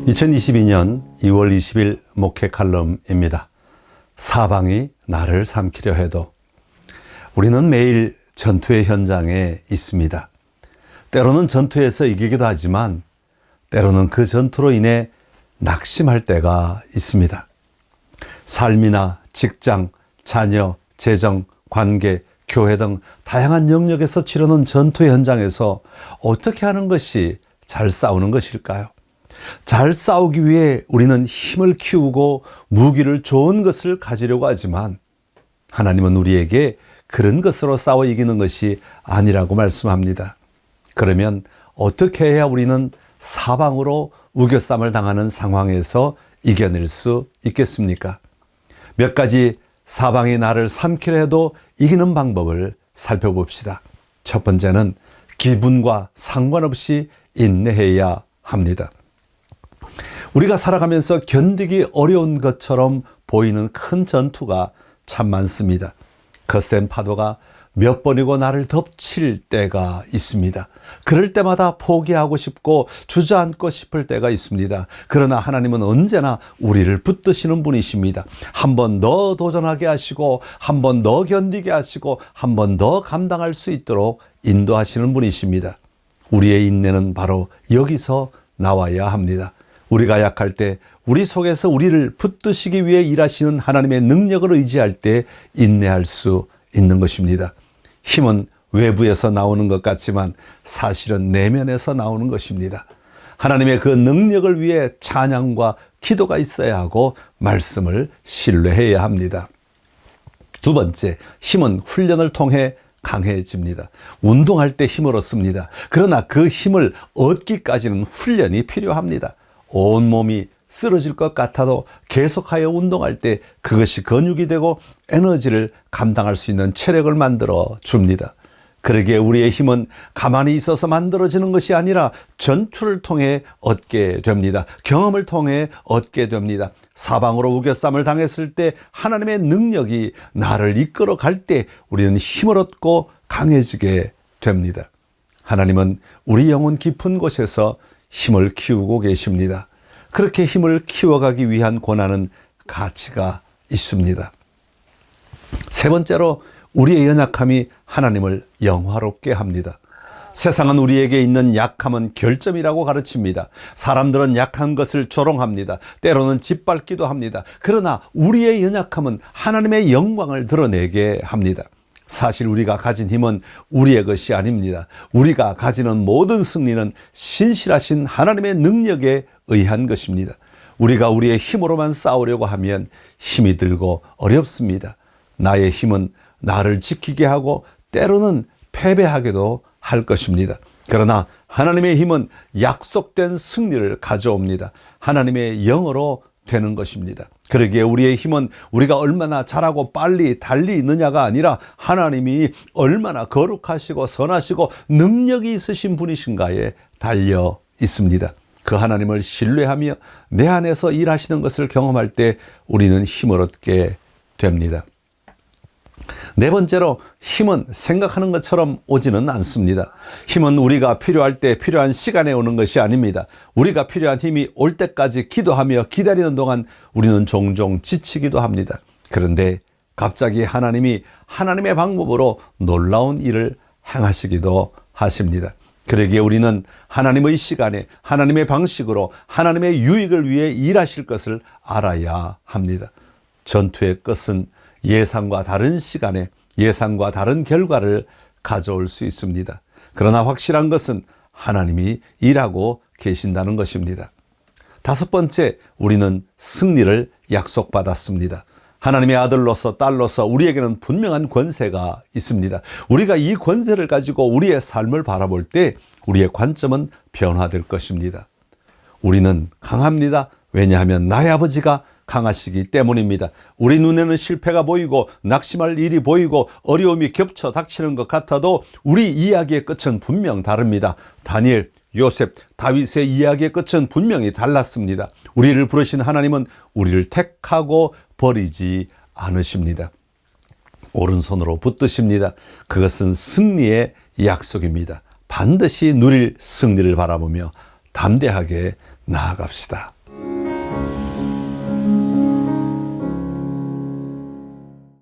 2022년 2월 20일 목회 칼럼입니다. 사방이 나를 삼키려 해도. 우리는 매일 전투의 현장에 있습니다. 때로는 전투에서 이기기도 하지만 때로는 그 전투로 인해 낙심할 때가 있습니다. 삶이나 직장, 자녀, 재정, 관계, 교회 등 다양한 영역에서 치르는 전투의 현장에서 어떻게 하는 것이 잘 싸우는 것일까요? 잘 싸우기 위해 우리는 힘을 키우고 무기를 좋은 것을 가지려고 하지만 하나님은 우리에게 그런 것으로 싸워 이기는 것이 아니라고 말씀합니다. 그러면 어떻게 해야 우리는 사방으로 우겨쌈을 당하는 상황에서 이겨낼 수 있겠습니까? 몇 가지 사방이 나를 삼키려 해도 이기는 방법을 살펴봅시다. 첫 번째는 기분과 상관없이 인내해야 합니다. 우리가 살아가면서 견디기 어려운 것처럼 보이는 큰 전투가 참 많습니다. 거센 파도가 몇 번이고 나를 덮칠 때가 있습니다. 그럴 때마다 포기하고 싶고 주저앉고 싶을 때가 있습니다. 그러나 하나님은 언제나 우리를 붙드시는 분이십니다. 한 번 더 도전하게 하시고 한 번 더 견디게 하시고 한 번 더 감당할 수 있도록 인도하시는 분이십니다. 우리의 인내는 바로 여기서 나와야 합니다. 우리가 약할 때 우리 속에서 우리를 붙드시기 위해 일하시는 하나님의 능력을 의지할 때 인내할 수 있는 것입니다. 힘은 외부에서 나오는 것 같지만 사실은 내면에서 나오는 것입니다. 하나님의 그 능력을 위해 찬양과 기도가 있어야 하고 말씀을 신뢰해야 합니다. 두 번째, 힘은 훈련을 통해 강해집니다. 운동할 때 힘을 얻습니다. 그러나 그 힘을 얻기까지는 훈련이 필요합니다. 온몸이 쓰러질 것 같아도 계속하여 운동할 때 그것이 근육이 되고 에너지를 감당할 수 있는 체력을 만들어 줍니다. 그러기에 우리의 힘은 가만히 있어서 만들어지는 것이 아니라 전투를 통해 얻게 됩니다. 경험을 통해 얻게 됩니다. 사방으로 우겨쌈을 당했을 때 하나님의 능력이 나를 이끌어 갈 때 우리는 힘을 얻고 강해지게 됩니다. 하나님은 우리 영혼 깊은 곳에서 힘을 키우고 계십니다. 그렇게 힘을 키워가기 위한 권한은 가치가 있습니다. 세 번째로 우리의 연약함이 하나님을 영화롭게 합니다. 세상은 우리에게 있는 약함은 결점이라고 가르칩니다. 사람들은 약한 것을 조롱합니다. 때로는 짓밟기도 합니다. 그러나 우리의 연약함은 하나님의 영광을 드러내게 합니다. 사실 우리가 가진 힘은 우리의 것이 아닙니다. 우리가 가지는 모든 승리는 신실하신 하나님의 능력에 의한 것입니다. 우리가 우리의 힘으로만 싸우려고 하면 힘이 들고 어렵습니다. 나의 힘은 나를 지키게 하고 때로는 패배하게도 할 것입니다. 그러나 하나님의 힘은 약속된 승리를 가져옵니다. 하나님의 영으로 되는 것입니다. 그러기에 우리의 힘은 우리가 얼마나 잘하고 빨리 달리느냐가 아니라 하나님이 얼마나 거룩하시고 선하시고 능력이 있으신 분이신가에 달려 있습니다. 그 하나님을 신뢰하며 내 안에서 일하시는 것을 경험할 때 우리는 힘을 얻게 됩니다. 네 번째로 힘은 생각하는 것처럼 오지는 않습니다. 힘은 우리가 필요할 때 필요한 시간에 오는 것이 아닙니다. 우리가 필요한 힘이 올 때까지 기도하며 기다리는 동안 우리는 종종 지치기도 합니다. 그런데 갑자기 하나님이 하나님의 방법으로 놀라운 일을 행하시기도 하십니다. 그러기에 우리는 하나님의 시간에 하나님의 방식으로 하나님의 유익을 위해 일하실 것을 알아야 합니다. 전투의 끝은 예상과 다른 시간에 예상과 다른 결과를 가져올 수 있습니다. 그러나 확실한 것은 하나님이 일하고 계신다는 것입니다. 다섯 번째, 우리는 승리를 약속받았습니다. 하나님의 아들로서 딸로서 우리에게는 분명한 권세가 있습니다. 우리가 이 권세를 가지고 우리의 삶을 바라볼 때 우리의 관점은 변화될 것입니다. 우리는 강합니다. 왜냐하면 나의 아버지가 강하시기 때문입니다. 우리 눈에는 실패가 보이고 낙심할 일이 보이고 어려움이 겹쳐 닥치는 것 같아도 우리 이야기의 끝은 분명 다릅니다. 다니엘, 요셉, 다윗의 이야기의 끝은 분명히 달랐습니다. 우리를 부르신 하나님은 우리를 택하고 버리지 않으십니다. 오른손으로 붙드십니다. 그것은 승리의 약속입니다. 반드시 누릴 승리를 바라보며 담대하게 나아갑시다.